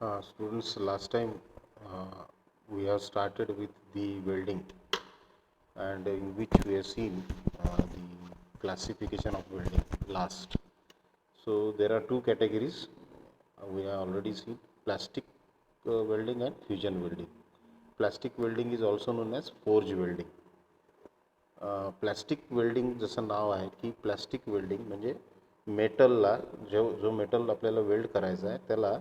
Students, last time uh, we have started with the welding, and in which we have seen the classification of welding last. So there are two categories. We have already seen plastic welding and fusion welding. Plastic welding is also known as forge welding. Plastic welding जसं नाव आहे की plastic welding म्हणजे मेटलला जो metal आपल्याला weld करायचा आहे त्याला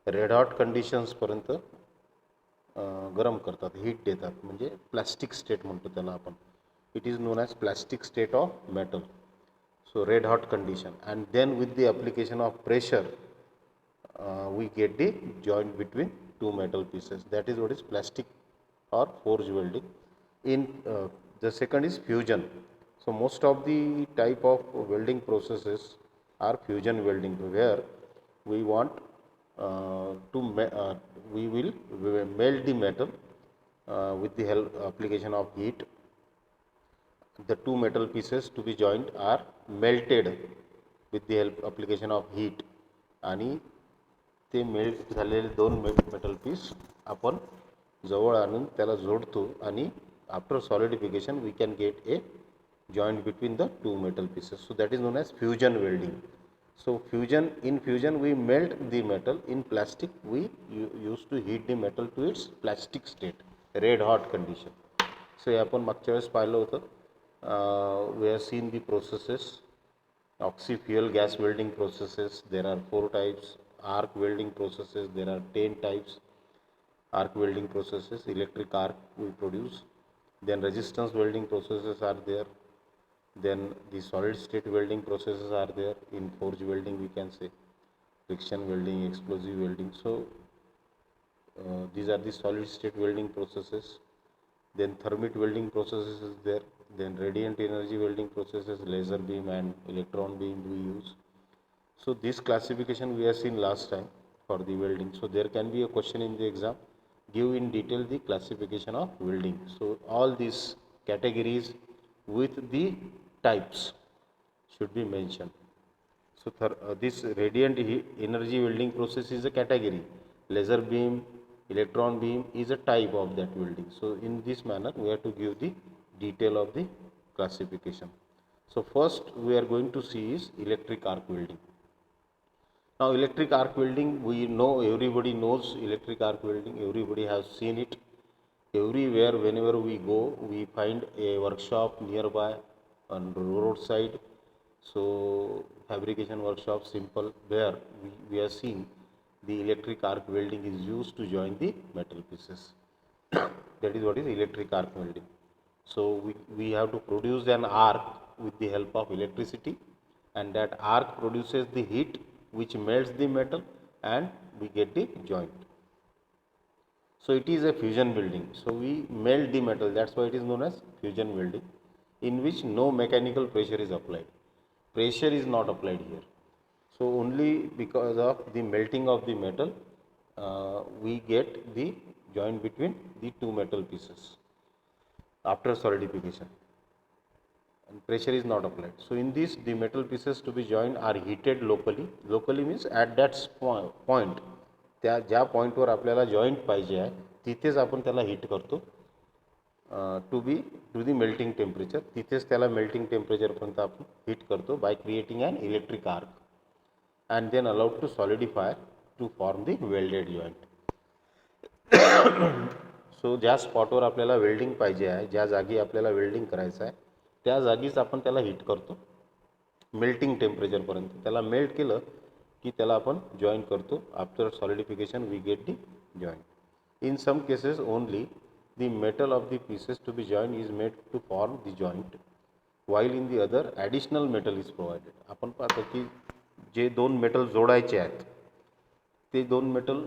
red hot कंडिशन्सपर्यंत गरम करतात, हीट देतात, म्हणजे प्लास्टिक स्टेट म्हणतो त्याला आपण. It is known as plastic state of metal. So red hot condition, and then with the application of pressure we get the joint between two metal pieces. That is what is plastic or forge welding. In the second is fusion. So most of the type of welding processes are fusion welding, where we want we will melt the metal with the help application of heat. The two metal pieces to be joined are melted with the help application of heat, आणि ते melt झालेले दोन metal piece आपण जवळ आणून त्याला जोडतो, आणि after solidification we can get a joint between the two metal pieces. So that is known as fusion welding. So in fusion we melt the metal. In plastic we used to heat the metal to its plastic state, red hot condition. So हे आपण मागच्या वेळेस पाहिलं होतं. We have seen the processes, oxy fuel gas welding processes. There are 4 types. Arc welding processes, there are 10 types. Arc welding processes, electric arc we produce. Then resistance welding processes are there. Then the solid state welding processes are there. In forge welding we can say friction welding, explosive welding. So these are the solid state welding processes. Then thermit welding processes is there. Then radiant energy welding processes, laser beam and electron beam we use. So this classification we have seen last time for the welding. So there can be a question in the exam, give in detail the classification of welding. So all these categories with the types should be mentioned. So this radiant energy welding process is a category. Laser beam, electron beam is a type of that welding. So in this manner we have to give the detail of the classification. So first we are going to see is electric arc welding. Now electric arc welding, we know, everybody knows electric arc welding, everybody has seen it. Everywhere, whenever we go, we find a workshop nearby on roadside. So fabrication workshop, simple, where we are seeing the electric arc welding is used to join the metal pieces. That is what is electric arc welding. So we have to produce an arc with the help of electricity, and that arc produces the heat which melts the metal, and we get the joint. So it is a fusion welding. So we melt the metal, that's why it is known as fusion welding, in which no mechanical pressure is applied. Pressure is not applied here. So only because of the melting of the metal we get the joint between the two metal pieces after solidification, and pressure is not applied. So in this, the metal pieces to be joined are heated locally. Locally means at that point, त्या ज्या पॉईंटवर आपल्याला joint पाहिजे आहे तिथेच आपण त्याला heat करतो टू दी मेल्टिंग टेम्परेचर. तिथेच त्याला मेल्टिंग टेम्परेचरपर्यंत आपण हीट करतो by creating an electric arc, and then allowed to solidify to form the welded joint. So ज्या स्पॉटवर आपल्याला वेल्डिंग पाहिजे आहे, ज्या जागी आपल्याला वेल्डिंग करायचं आहे त्या जागीच आपण त्याला हीट करतो मेल्टिंग टेम्परेचरपर्यंत. त्याला मेल्ट केलं की त्याला आपण जॉईन करतो. After solidification we get the joint. In some cases only the metal of the pieces to be join is made to form the joint, while in the other additional metal is provided. आपण पाहतो की जे दोन metal जोडायचे आहेत ते दोन metal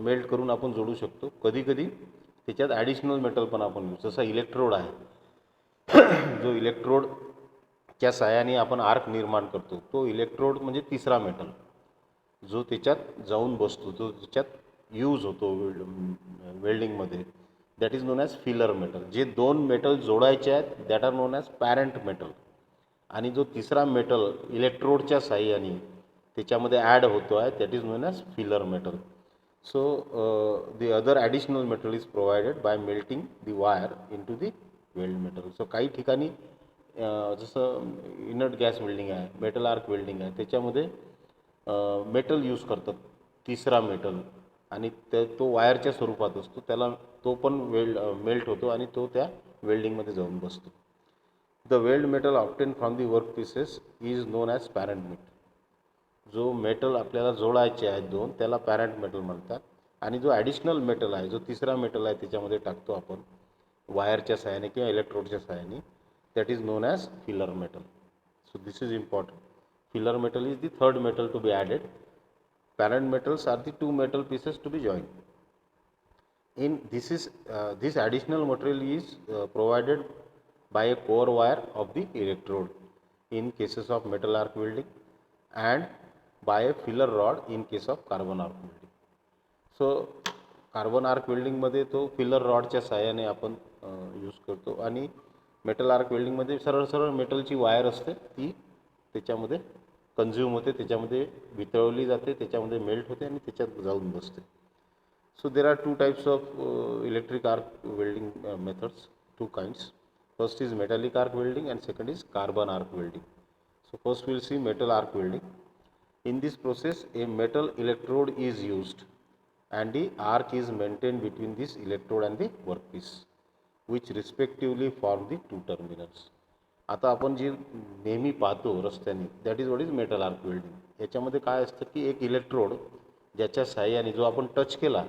melt करून आपण जोडू शकतो. कधी कधी त्याच्यात ॲडिशनल मेटल पण आपण जसं इलेक्ट्रोड आहे, जो इलेक्ट्रोडच्या साहाय्याने आपण आर्क निर्माण करतो, तो इलेक्ट्रोड म्हणजे तिसरा मेटल जो त्याच्यात जाऊन बसतो, जो त्याच्यात यूज होतो वेल्डिंगमध्ये, that is known as filler metal. जे दोन मेटल जोडायचे आहेत that are known as parent metal, आणि जो तिसरा मेटल इलेक्ट्रोडच्या साहाय्याने त्याच्यामध्ये ॲड होतो आहे that is known as filler metal. So the other additional metal is provided by melting the wire into the weld metal. So काही ठिकाणी जसं इनर्ट गॅस वेल्डिंग आहे, मेटल आर्क वेल्डिंग आहे, त्याच्यामध्ये मेटल यूज करतात, तिसरा मेटल, आणि तो वायरच्या स्वरूपात असतो, त्याला तो पण मेल्ट होतो आणि तो त्या वेल्डिंगमध्ये जाऊन बसतो. The weld metal obtain from the work pieces is known as parent metal. जो मेटल आपल्याला जोडायचे आहेत दोन, त्याला पॅरंट मेटल म्हणतात. आणि जो ॲडिशनल मेटल आहे, जो तिसरा मेटल आहे, त्याच्यामध्ये टाकतो आपण वायरच्या सहाय्याने किंवा इलेक्ट्रोडच्या सहाय्याने, that is known as filler metal. So this is important. Filler metal is the third metal to be added. Parent metals are the two metal pieces to be joined. In this additional material is provided by a core wire of the electrode in cases of metal arc welding, and by a filler rod in case of carbon arc welding. So carbon arc वेल्डिंगमध्ये तो filler रॉडच्या सहाय्याने आपण use करतो, आणि metal arc वेल्डिंगमध्ये सरळ सरळ मेटलची wire असते, ती त्याच्यामध्ये कन्झ्युम होते, त्याच्यामध्ये वितळवली जाते, त्याच्यामध्ये मेल्ट होते आणि त्याच्यात जाऊन बसते. So there are two types of electric arc welding methods, two kinds. First is metallic arc welding and second is carbon arc welding. So first we will see metal arc welding. In this process, a metal electrode is used and the arc is maintained between this electrode and the workpiece, which respectively form the two terminals. आता आपण जे नेहमी पाहतो रस्त्याने, that is what is metal arc welding. याच्यामध्ये काय असतं की एक इलेक्ट्रोड ज्याच्या सहाय्याने जो आपण टच केला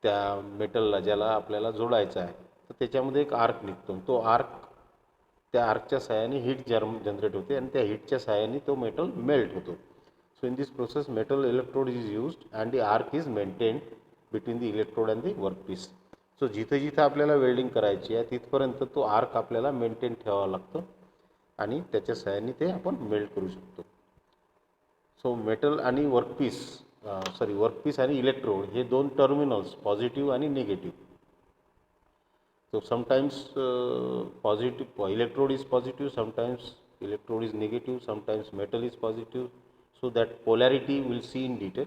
त्या मेटलला, ज्याला आपल्याला जोडायचा आहे, तर त्याच्यामध्ये एक आर्क निघतो. तो आर्क, त्या आर्कच्या सहाय्याने हीट जनरेट होते आणि त्या हीटच्या सहाय्याने तो मेटल मेल्ट होतो. So in this process, metal electrode is used and the arc is maintained between the electrode and the workpiece. So जिथे जिथे आपल्याला वेल्डिंग करायची आहे तिथपर्यंत तो आर्क आपल्याला मेंटेन ठेवावा लागतो आणि त्याच्या सहाय्याने ते आपण मेल्ट करू शकतो. सो मेटल आणि वर्कपीस आणि इलेक्ट्रोड हे दोन टर्मिनल्स, पॉझिटिव्ह आणि negative. So sometimes electrode is positive, sometimes electrode is negative, sometimes metal is positive. So that polarity we'll see in detail,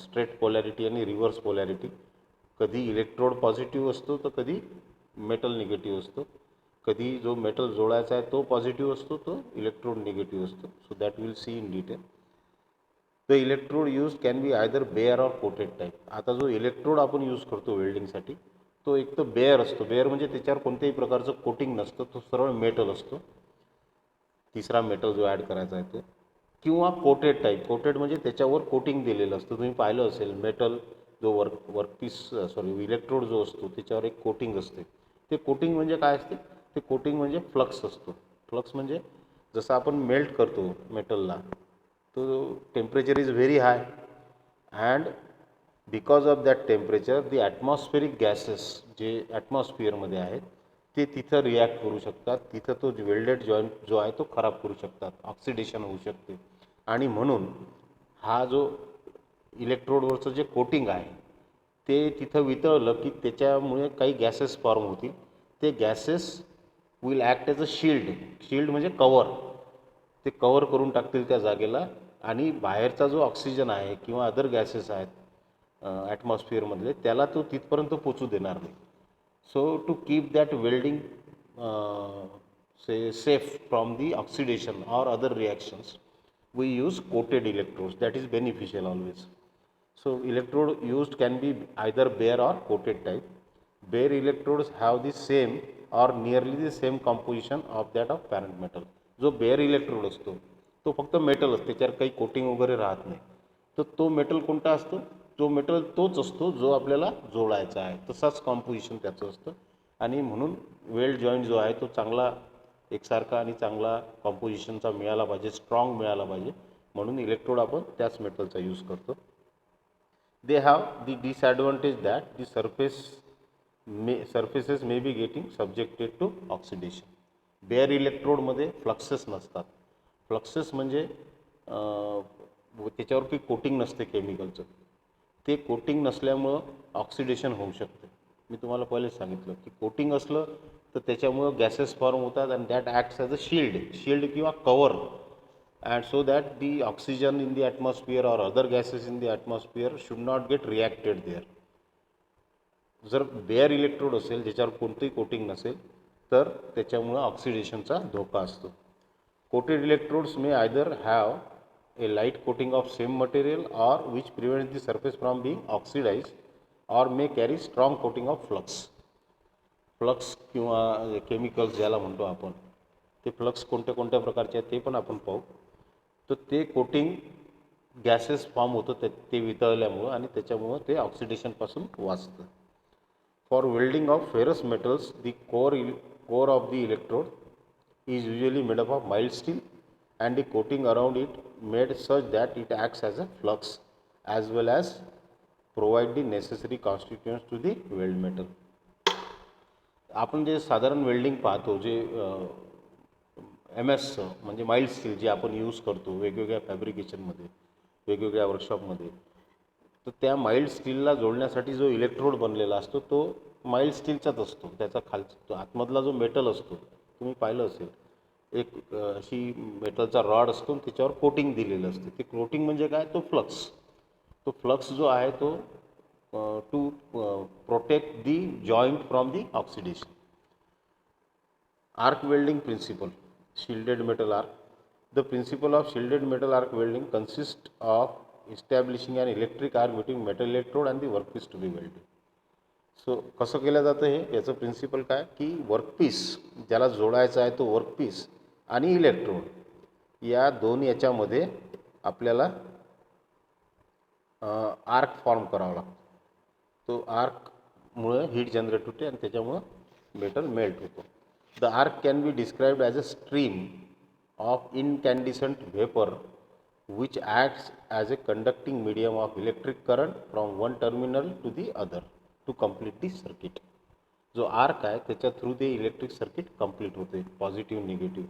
straight polarity आणि reverse polarity. कधी electrode positive असतो तर कधी metal negative असतो. कधी जो metal जोडायचा आहे तो पॉझिटिव्ह असतो, तो इलेक्ट्रोड निगेटिव्ह असतो. So that will see in detail. The electrode use can be either bare or coated type. आता जो इलेक्ट्रोड आपण यूज करतो वेल्डिंगसाठी, तो एक तर बेअर असतो. बेअर म्हणजे त्याच्यावर कोणत्याही प्रकारचं कोटिंग नसतं, तो सरळ मेटल असतो, तिसरा मेटल जो ॲड करायचा आहे तो. किंवा कोटेड टाईप. कोटेड म्हणजे त्याच्यावर कोटिंग दिलेलं असतं. तुम्ही पाहिलं असेल मेटल जो इलेक्ट्रोड जो असतो त्याच्यावर एक कोटिंग असते. ते कोटिंग म्हणजे काय असते? ते कोटिंग म्हणजे फ्लक्स असतो. फ्लक्स म्हणजे जसं आपण मेल्ट करतो मेटलला, तो temperature is very high and because of that temperature the atmospheric gases जे ॲटमॉस्फिअरमध्ये आहेत ते तिथं रिॲक्ट करू शकतात. तिथं तो वेल्डेड जॉईंट जो आहे तो खराब करू शकतात, ऑक्सिडेशन होऊ शकते. आणि म्हणून हा जो इलेक्ट्रोडवरचं जे कोटिंग आहे ते तिथं वितळलं की त्याच्यामुळे काही गॅसेस फॉर्म होतील. ते gases will act as a shield म्हणजे कवर. ते कवर करून टाकतील त्या जागेला, आणि बाहेरचा जो ऑक्सिजन आहे किंवा अदर गॅसेस आहेत ॲटमॉस्फिअरमधले, त्याला तो तिथपर्यंत पोचू देणार नाही. So to keep that welding safe from the oxidation or other reactions, we use coated electrodes. That is beneficial always. So electrode used can be either bare or coated type. Bare electrodes have the same or nearly the same composition of that of parent metal. जो bare electrode असतो तो फक्त metal असतो, त्याच्यावर काही coating वगैरे राहत नाही. तर तो मेटल कोणता असतो? जो मेटल तोच असतो जो आपल्याला जोडायचा आहे, तसाच कॉम्पोजिशन त्याचं असतं. आणि म्हणून वेल्ड जॉईंट जो आहे तो चांगला एकसारखा आणि चांगला कॉम्पोजिशनचा मिळाला पाहिजे, स्ट्रॉंग मिळाला पाहिजे, म्हणून इलेक्ट्रोड आपण त्याच मेटलचा यूज करतो. They have the disadvantage that the surfaces may be getting subjected to oxidation. Bare इलेक्ट्रोडमध्ये फ्लक्सेस नसतात. फ्लक्सेस म्हणजे त्याच्यावर काही कोटिंग नसते केमिकलचं. ते कोटिंग नसल्यामुळं ऑक्सिडेशन होऊ शकते. मी तुम्हाला पहिलेच सांगितलं की कोटिंग असलं तर त्याच्यामुळं गॅसेस फॉर्म होतात आणि that acts as a shield किंवा cover and so that the oxygen in the atmosphere or other gases in the atmosphere should not get reacted there. जर बेअर इलेक्ट्रोड असेल ज्याच्यावर कोणतंही कोटिंग नसेल तर त्याच्यामुळं ऑक्सिडेशनचा धोका असतो. Coated electrodes may either have a light coating of same material or which prevents the surface from being oxidise or may carry strong coating of flux. Flux किंवा केमिकल्स ज्याला म्हणतो आपण, ते फ्लक्स कोणत्या कोणत्या प्रकारचे आहेत ते पण आपण पाहू. तर ते कोटिंग गॅसेस फॉर्म होतं ते वितळल्यामुळं आणि त्याच्यामुळं ते ऑक्सिडेशनपासून वाचतं. For welding of ferrous metals, the core of the electrode is usually made up of mild steel and the coating around it made such that it acts as a flux as well as provide the necessary constituents to the weld metal. आपण जे साधारण welding पाहतो जे MS म्हणजे mild steel जे आपण use करतो वेगवेगळ्या फॅब्रिकेशनमध्ये वेगवेगळ्या वर्कशॉपमध्ये, तर त्या माइल्ड स्टीलला जोडण्यासाठी जो इलेक्ट्रोड बनलेला असतो तो माइल्ड स्टीलचाच असतो. त्याचा खालचा आतमधला जो मेटल असतो तुम्ही पाहिलं असेल, एक अशी मेटलचा रॉड असतो आणि त्याच्यावर कोटिंग दिलेलं असते. ते कोटिंग म्हणजे काय, तो फ्लक्स. तो फ्लक्स जो आहे तो to protect the joint from the oxidation. Arc welding principle, shielded metal arc. The principle of shielded metal arc welding consists of establishing an electric arc between metal electrode and the workpiece to be welded. So कसं केलं जातं हे, याचं principal काय की workpiece ज्याला जोडायचा आहे तो वर्कपीस आणि इलेक्ट्रोड या दोन याच्यामध्ये आपल्याला आर्क फॉर्म करावा लागतो. तो आर्कमुळं हीट जनरेट होते आणि त्याच्यामुळं मेटल मेल्ट होतो. The arc can be described as a stream of incandescent vapor which acts as a conducting medium of electric current from one terminal to the other to complete the circuit. जो arc आहे त्याच्या through ते electric circuit complete होते, positive negative.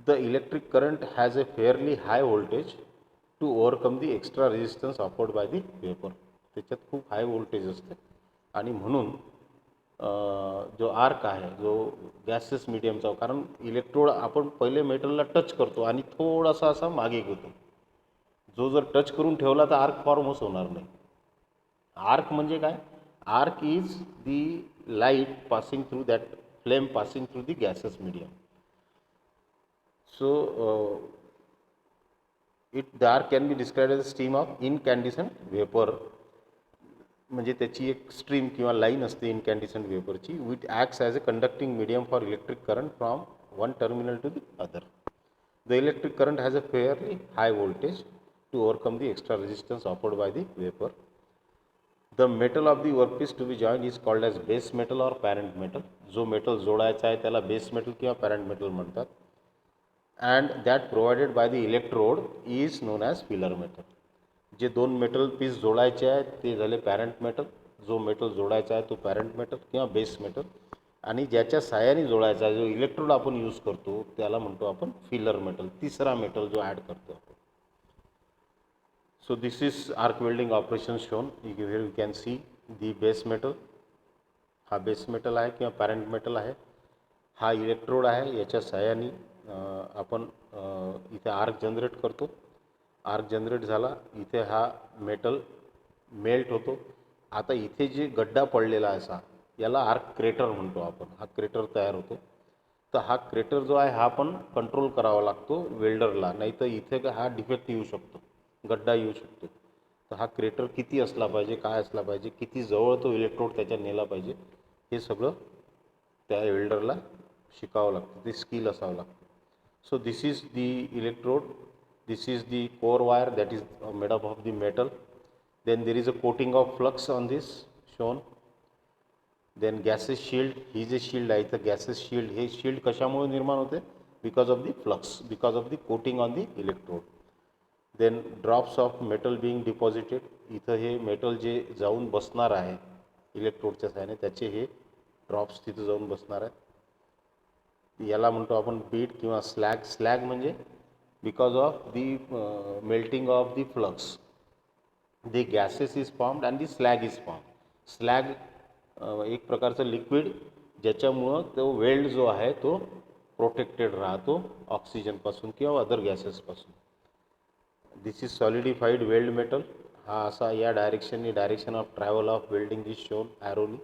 The electric current has a fairly high voltage to overcome the extra resistance offered by the vapour. त्याच्यात खूप high voltage असते आणि म्हणून जो आर्क आहे जो गॅसेस मीडियमचा, कारण इलेक्ट्रोड आपण पहिले मेटलला टच करतो आणि थोडासा असा मागे घेतो. जो जर टच करून ठेवला तर आर्क फॉर्मच होणार नाही. आर्क म्हणजे काय, arc is the light passing through that flame passing through the gases medium. So the arc can be describe as a stream of incandescent vapour. म्हणजे त्याची एक स्ट्रीम किंवा लाईन असते इनकॅन्डिसंट वेपरची, which acts as a conducting medium for electric current from one terminal to the other. The electric current has a fairly high voltage to overcome the extra resistance offered by the vapour. The metal of the workpiece to be joint is called as base metal or parent metal. जो metal जोडायचा आहे त्याला base metal किंवा parent metal म्हणतात. And that provided by the electrode is known as filler metal. जे दोन metal piece जोडायचे आहेत ते झाले पॅरेंट मेटल. जो मेटल जोडायचा आहे तो पॅरेंट मेटल किंवा बेस मेटल. आणि ज्याच्या साहाय्याने जोडायचा आहे जो इलेक्ट्रोड आपण यूज करतो त्याला म्हणतो आपण फिलर मेटल, तिसरा मेटल जो ॲड करतो आपण. So this is arc welding operation shown. Here you can see the base metal. हा बेस मेटल आहे किंवा पॅरेंट मेटल आहे. हा इलेक्ट्रोड आहे, याच्या साहाय्याने आपण इथे आर्क जनरेट करतो. आर्क जनरेट झाला, इथे हा मेटल मेल्ट होतो. आता इथे जे गड्डा पडलेला आहे असा याला आर्क क्रेटर म्हणतो आपण. हा क्रेटर तयार होतो. तर हा क्रेटर जो आहे हा पण कंट्रोल करावा लागतो वेल्डरला, नाही तर इथे हा डिफेक्ट येऊ शकतो, गड्डा येऊ शकतो. तर हा क्रेटर किती असला पाहिजे, काय असला पाहिजे, किती जवळ तो इलेक्ट्रोड त्याच्या नेला पाहिजे, हे सगळं त्या वेल्डरला शिकावं लागतं, ते स्किल असावं लागतं. So this is the electrode. This is the core wire that is made up of the metal. Then there is a coating of flux on this shown. Then gases shield. ही जे shield आहे तर gases shield, हे shield कशामुळे निर्माण होते, because of the flux, because of the coating on the electrode. Then drops of metal being deposited. इथं हे metal जे जाऊन बसणार आहे इलेक्ट्रोडच्या साहाय्याने त्याचे हे ड्रॉप्स तिथं जाऊन बसणार आहेत. याला म्हणतो आपण बीड किंवा स्लॅग. स्लॅग म्हणजे because of the melting of the flux the gases is formed and the slag is formed. slag एक प्रकारचं लिक्विड ज्याच्यामुळं तो वेल्ड जो आहे तो प्रोटेक्टेड राहतो ऑक्सिजनपासून किंवा अदर गॅसेसपासून. This is solidified weld metal. हा असा या direction of travel of welding is shown ॲरोली,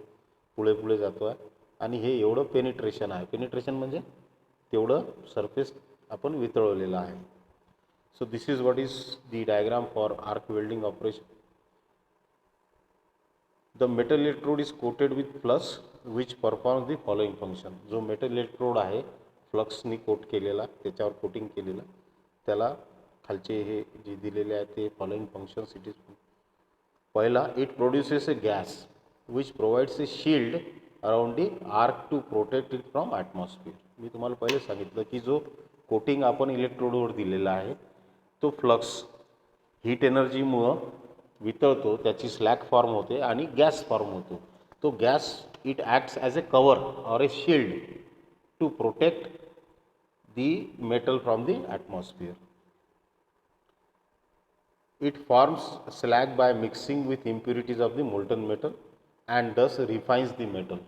पुढे पुढे जातो आहे. आणि हे एवढं पेनिट्रेशन आहे, पेनिट्रेशन म्हणजे तेवढं सरफेस आपण वितळवलेलं आहे. So this is what is the diagram for arc welding operation. The metal electrode is coated with flux which performs the following function. जो मेटल इलेक्ट्रोड आहे फ्लक्सनी कोट केलेला, त्याच्यावर कोटिंग केलेला, त्याला खालचे हे जे दिलेले आहे ते फॉलोइंग फंक्शन्स इट इज. पहिला, it produces a gas which provides a shield around the arc to protect it from atmosphere. मी तुम्हाला पहिले सांगितलं की जो कोटिंग आपण इलेक्ट्रोडवर दिलेला आहे तो फ्लक्स हीट एनर्जीमुळं वितळतो, त्याची स्लॅग फॉर्म होते आणि गॅस फॉर्म होतो. तो gas it acts as a cover or a shield to protect the metal from the atmosphere. It forms slag by mixing with impurities of the molten metal and thus refines the metal.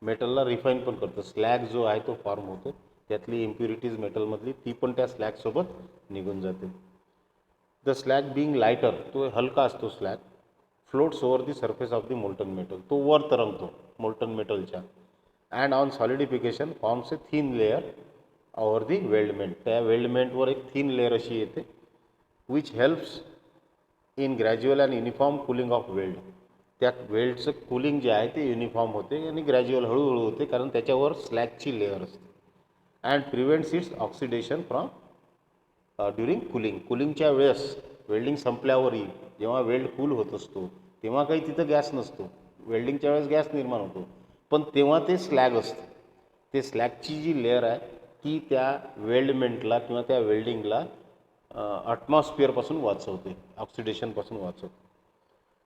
मेटलला refine पण करतं. Slag जो आहे तो form होतो, त्यातली impurities मेटलमधली ती पण त्या स्लॅगसोबत निघून जाते. द स्लॅग बिंग लायटर, तो हलका असतो slag, floats over the surface of the molten metal, तो वर तरंगतो मोल्टन मेटलच्या. And on solidification forms a thin layer over the weldment. त्या वेल्डमेंटवर एक थिन लेअर अशी येते which helps in gradual and uniform cooling of weld. त्या वेल्डचं कूलिंग जे आहे ते युनिफॉर्म होते आणि ग्रॅज्युअल हळूहळू होते, कारण त्याच्यावर स्लॅगची लेअर असते. And prevents its oxidation from during cooling. कूलिंगच्या वेळेस वेल्डिंग संपल्यावरही जेव्हा वेल्ड कूल होत असतो तेव्हा काही तिथं गॅस नसतो. वेल्डिंगच्या वेळेस गॅस निर्माण होतो, पण तेव्हा ते स्लॅग असतं. ते स्लॅगची जी लेअर आहे ती त्या वेल्डमेंटला किंवा त्या वेल्डिंगला ॲटमॉस्फिअरपासून वाचवते, ऑक्सिडेशनपासून वाचवते.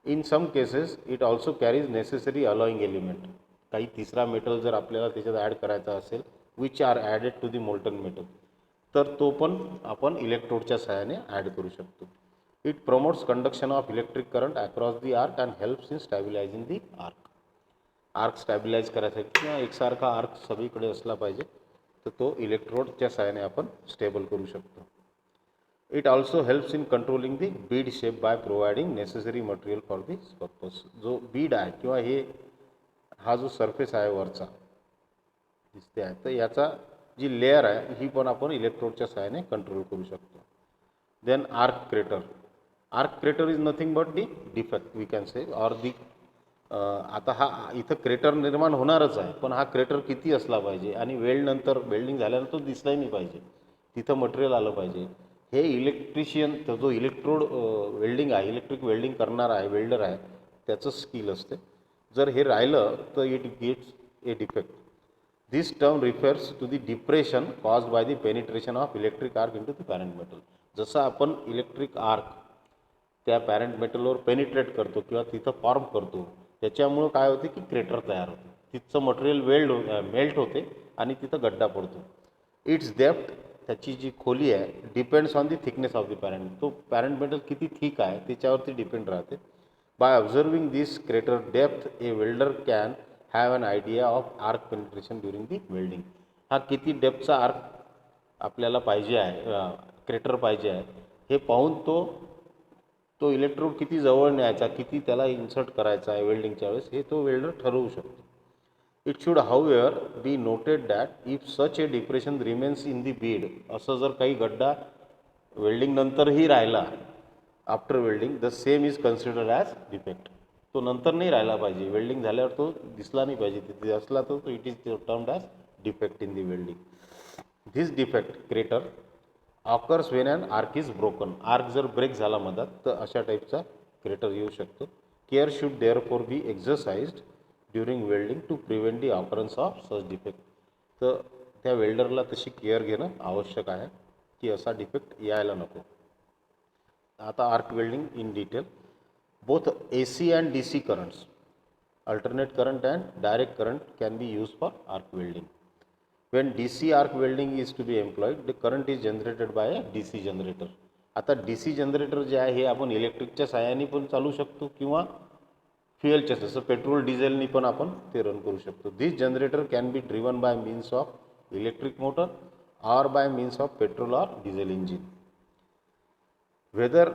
In some cases it also carries necessary alloying element. काही तिसरा मेटल जर आपल्याला त्याच्यात ॲड करायचा असेल which are added to the molten metal, तर तो पण आपण इलेक्ट्रोडच्या सहाय्याने ॲड करू शकतो. It promotes conduction of electric current across the arc and helps in stabilising the arc. Arc stabilise करायसाठी किंवा एकसारखा आर्क सगळीकडे असला पाहिजे, तर तो इलेक्ट्रोडच्या सहाय्याने आपण स्टेबल करू शकतो. It also helps in controlling the Beed shape by providing necessary material for this purpose. जो बीड आहे किंवा हा जो सरफेस आहे वरचा दिसते आहे, तर याचा जी लेअर आहे ही पण आपण इलेक्ट्रोडच्या सहाय्याने कंट्रोल करू शकतो. Then arc crater. Arc crater is nothing but the defect we can say or the. आता हा इथं क्रेटर निर्माण होणारच आहे, पण हा क्रेटर किती असला पाहिजे आणि वेल्डनंतर वेल्डिंग झाल्यानंतर दिसलाही नाही पाहिजे, तिथं मटेरियल आलं पाहिजे. हे इलेक्ट्रिशियन, तो जो इलेक्ट्रोड वेल्डिंग आहे, इलेक्ट्रिक वेल्डिंग करणारा आहे, वेल्डर आहे, त्याचं स्किल असते. जर हे राहिलं तर it gets a defect. This term refers to the depression caused by the penetration of electric arc into the parent metal. जसं आपण इलेक्ट्रिक आर्क त्या पॅरेंट मेटलवर पेनिट्रेट करतो किंवा तिथं फॉर्म करतो, त्याच्यामुळं काय होते की क्रेटर तयार होते, तिथचं मटेरियल मेल्ट होते आणि तिथं गड्डा पडतो. इट्स डेप्थ, त्याची जी खोली आहे, depends on the thickness of the parent. तो पॅरेंट मेटल किती थिक आहे त्याच्यावरती डिपेंड राहते. By observing this crater depth a welder can have an idea of arc penetration during the welding. हा किती डेप्थचा आर्क आपल्याला पाहिजे आहे, क्रेटर पाहिजे आहे, हे पाहून तो इलेक्ट्रोड किती जवळ न्यायचा, किती त्याला इन्सर्ट करायचा आहे वेल्डिंगच्या वेळेस, हे तो वेल्डर ठरवू शकतो. It should however be noted that if such a depression remains in the bead. असं जर काही गड्डा वेल्डिंग नंतरही राहिला after welding, the same is considered as defect. तो नंतर नाही राहिला पाहिजे, वेल्डिंग झाल्यावर तो दिसला नाही पाहिजे, तिथे असला तर it is termed as defect in the welding. This defect crater occurs when an arc is broken. Arc जर ब्रेक झाला मधात तर अशा टाईपचा क्रेटर येऊ शकतो. Care should therefore be exercised during welding to prevent the occurrence of such defect. तर त्या वेल्डरला तशी केअर घेणं आवश्यक आहे की असा डिफेक्ट यायला नको. आता arc welding in detail. Both AC and DC currents, alternate current and direct current can be use for arc welding. When DC arc welding is to be employed, the current is generated by a DC generator. आता DC generator जे आहे हे आपण इलेक्ट्रिकच्या साहाय्याने पण चालू शकतो किंवा फ्युएलच्या, जसं पेट्रोल डिझेलनी पण आपण ते रन करू शकतो. This generator can be driven by means of electric motor or by means of petrol or diesel engine. Whether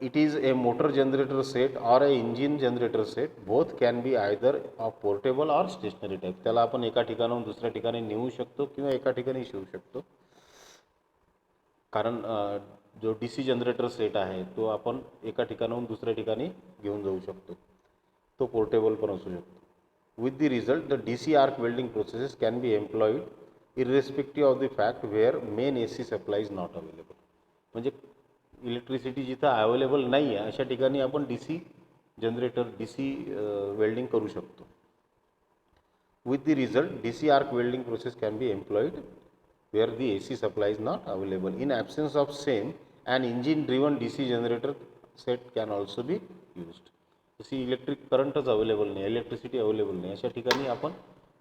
it is a motor generator set or a engine generator set, both can be either of portable or stationary type. त्याला आपण एका ठिकाणाहून दुसऱ्या ठिकाणी नेऊ शकतो किंवा एका ठिकाणी ठेवू शकतो. कारण जो DC जनरेटर सेट आहे तो आपण एका ठिकाणाहून दुसऱ्या ठिकाणी घेऊन जाऊ शकतो. तो पोर्टेबल पण असू शकतो. With the result, the DC arc welding processes can be employed irrespective of the fact where main AC supply is not available. म्हणजे इलेक्ट्रिसिटी जिथं अवेलेबल नाही आहे अशा ठिकाणी आपण DC जनरेटर DC वेल्डिंग करू शकतो. With the result, DC arc welding process can be employed where the AC supply is not available. In absence of same, an engine driven DC generator set can also be used. जशी electric करंटच available नाही, electricity available नाही अशा ठिकाणी आपण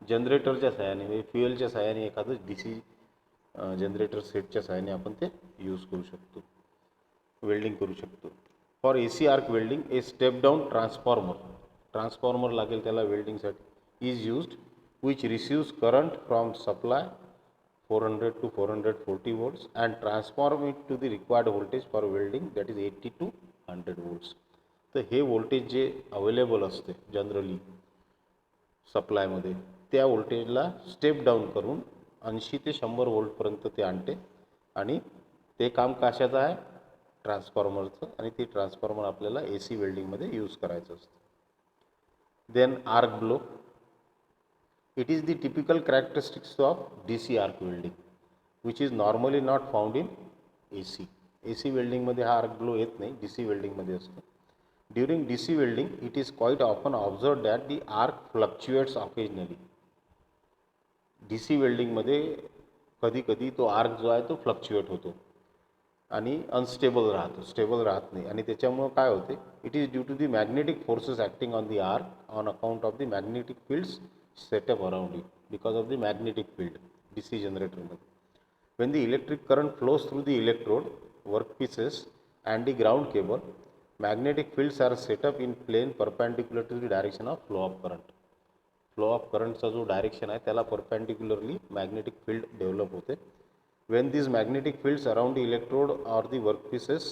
जनरेटरच्या सहाय्याने म्हणजे फ्युएलच्या सहाय्याने एखादं DC जनरेटर सेटच्या सहाय्याने आपण ते यूज करू शकतो, वेल्डिंग करू शकतो. For AC arc welding a step down transformer लागेल त्याला वेल्डिंगसाठी is used which receives current from supply 400 to 440 volts and transform it to the required voltage for welding, that is 80 to 100 volts. तर हे voltage जे available असते generally सप्लायमध्ये त्या व्होल्टेजला step down करून 80 ते 100 वोल्टपर्यंत ते आणते आणि ते काम कशाचं आहे, ट्रान्सफॉर्मरचं, आणि ते ट्रान्सफॉर्मर आपल्याला AC वेल्डिंगमध्ये यूज करायचं असतं. Then arc blow. It is the typical characteristics of DC arc welding, which is normally not found in AC. AC welding मध्ये हा arc blow येत नाही, DC welding मध्ये असतो. During DC welding, it is quite often observed that the arc fluctuates occasionally. DC welding मध्ये कधी कधी तो arc जो आहे तो फ्लक्च्युएट होतो आणि अनस्टेबल राहतो, स्टेबल राहत नाही. आणि त्याच्यामुळे काय होते, it is due to the magnetic forces acting on the arc on account of the magnetic fields set up around it because of the magnetic field DC generator मध्ये. When the electric current flows through the electrode, workpieces and the ground cable, magnetic fields are set up in plane perpendicular to the direction of flow of current. Flow of current चा जो direction आहे त्याला perpendicularly magnetic field develop होते. When these magnetic fields around the electrode or the workpieces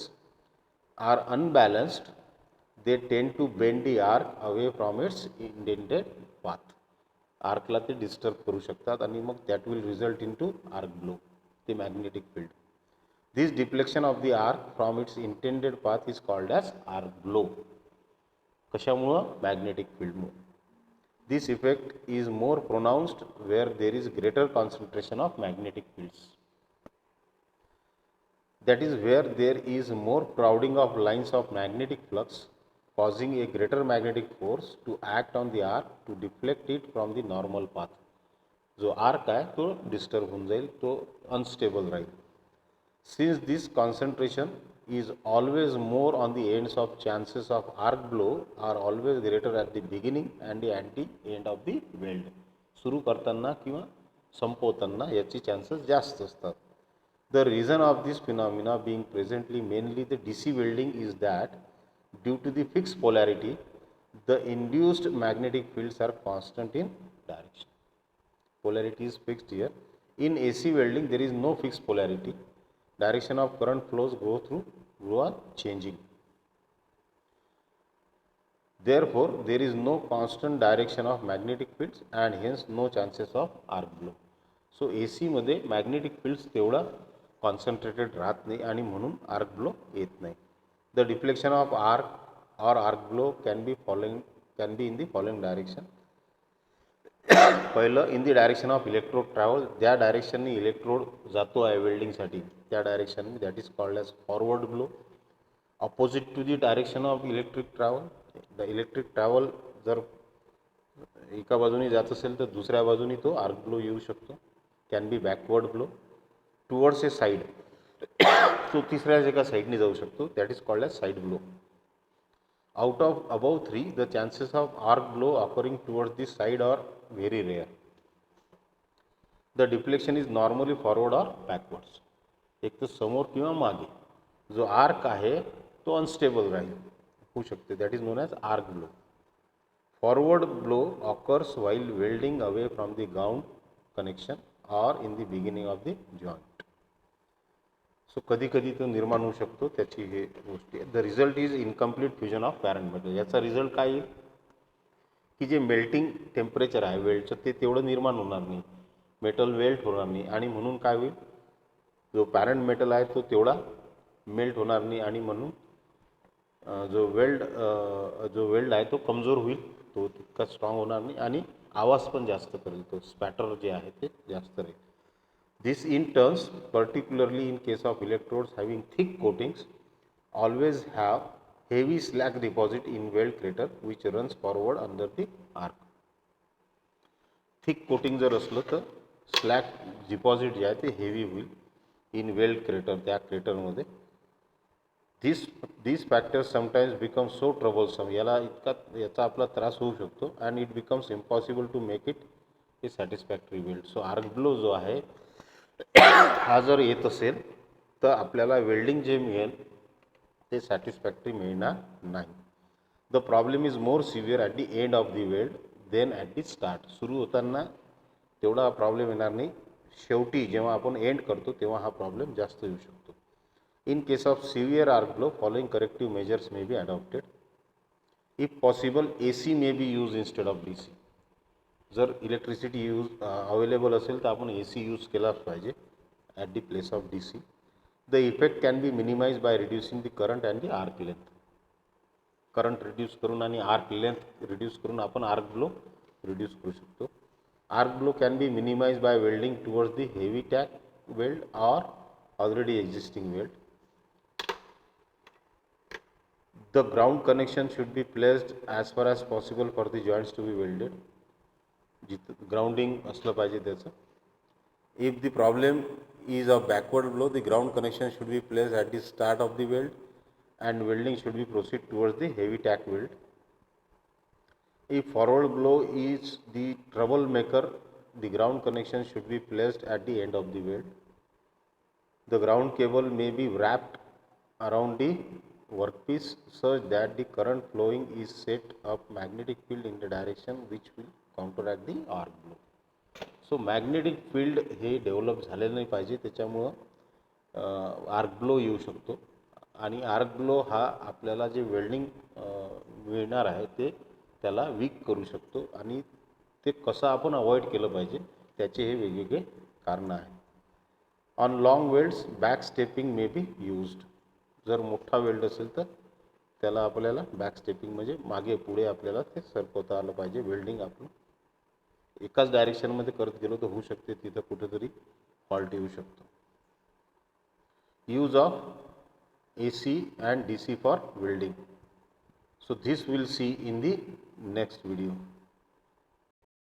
are unbalanced, they tend to bend the arc away from its intended path. आर्कला ते disturb करू शकतात आणि मग that will result in to arc blow, the magnetic field. This deflection of the arc from its intended path is called as arc blow. कशामुळं, magnetic फील्डमुळे. This effect is more pronounced where there is greater concentration of magnetic fields. That is where there is more crowding of lines of magnetic flux causing a greater magnetic force to act on the arc to deflect it from the normal path. जो arc आहे तो disturb होऊन जाईल, तो unstable राहील. Since this concentration is always more on the ends of, chances of arc blow are always greater at the beginning and at the end of the weld. सुरू करताना किंवा संपवताना याची चान्सेस जास्त असतात. The reason of this phenomena being presently mainly the DC welding is that due to the fixed polarity, the induced magnetic fields are constant in direction. Polarity is fixed here. In AC welding, there is no fixed polarity. Direction of current flows go on changing. Therefore, there is no constant direction of magnetic fields and hence no chances of arc blow. So AC मध्ये magnetic fields तेवढा concentrated राहत नाही आणि म्हणून arc blow येत नाही. The deflection of arc or arc blow can be in the following direction. पहिलं, in the direction of electrode travel, ज्या डायरेक्शनने इलेक्ट्रोड जातो आहे वेल्डिंगसाठी त्या डायरेक्शनने, that is called as forward blow. Opposite to the direction of electric travel, the electric travel जर एका बाजूने जात असेल तर दुसऱ्या बाजूने तो आर्क ब्लो येऊ शकतो. Can be backward blow. Towards A side, तो तिसऱ्याच एका साईडने जाऊ शकतो, that is called as side blow. Out of above 3, the chances of arc blow occurring towards the side are very rare. The deflection is normally forward or backwards. एक तर समोर किंवा मागे जो आर्क आहे तो अनस्टेबल राहील होऊ शकते, that is known as arc blow. Forward blow occurs while welding away from the ground connection or in the beginning of the joint. So कधी कधी तो निर्माण होऊ शकतो, त्याची हे गोष्टी. The result is incomplete fusion of parent metal. याचा रिझल्ट काय येईल की जे मेल्टिंग टेम्परेचर आहे वेल्डचं ते तेवढं निर्माण होणार नाही, मेटल वेल्ट होणार नाही, आणि म्हणून काय होईल, जो पॅरेंट मेटल आहे तो तेवढा मेल्ट होणार नाही, आणि म्हणून जो वेल्ड आहे तो कमजोर होईल, तो तितका स्ट्रॉंग होणार नाही, आणि आवाज पण जास्त करेल, तो स्पॅटर जे आहे ते जास्त राहील. This in turns, particularly in case of electrodes having thick coatings, always have heavy slag deposit in weld crater which runs forward under the arc. Thick coating जर असलं तर slag deposit जे आहे ते heavy होईल in weld crater, त्या crater मध्ये. These factors sometimes become so troublesome, याचा आपला त्रास होऊ शकतो, and it becomes impossible to make it a satisfactory weld. So arc blow जो आहे हा जर येत असेल तर आपल्याला वेल्डिंग जे मिळेल ते सॅटिस्फॅक्टरी मिळणार नाही. The problem is more severe at the end of the weld then at the start. सुरू होताना तेवढा प्रॉब्लेम येणार नाही, शेवटी जेव्हा आपण एंड करतो तेव्हा हा प्रॉब्लेम जास्त येऊ शकतो. In case of severe arc blow following corrective measures may be adopted. If possible AC may be use instead of DC. जर इलेक्ट्रिसिटी अवेलेबल असेल तर आपण AC यूज केलाच पाहिजे at the place of DC. The effect can be minimise by reducing the current and the arc length. Current reduce करून आणि arc length reduce करून आपण आर्क ब्लो रिड्यूस करू शकतो. Arc blow can be minimise by welding towards the heavy tack weld or already existing weld. The ground connection should be placed as far as possible for the joints to be welded. Grounding असलं पाहिजे त्याचं. If the problem is a backward blow, the ground connection should be placed at the start of the weld and welding should be proceed towards the heavy tack weld. If forward blow is the trouble maker, the ground connection should be placed at the end of the weld. The ground cable may be wrapped around the workpiece such that the current flowing is set up magnetic field in the direction which will counteract the arc blow. So magnetic field हे develop झालेलं नाही पाहिजे, त्याच्यामुळं arc blow येऊ शकतो. आणि arc blow हा आपल्याला जे वेल्डिंग मिळणार आहे ते त्याला वीक करू शकतो, आणि ते कसं आपण अवॉइड केलं पाहिजे त्याचे हे वेगवेगळे कारणं आहेत. On long welds back stepping may be used. जर मोठा वेल्ड असेल तर त्याला आपल्याला बॅक स्टेपिंग म्हणजे मागे पुढे आपल्याला ते सरकवता आलं पाहिजे. वेल्डिंग आपण एकाच डायरेक्शनमध्ये करत गेलो तर होऊ शकते तिथं कुठेतरी फॉल्ट येऊ शकतो. Use of AC and DC for welding. So this we'll see in the next video.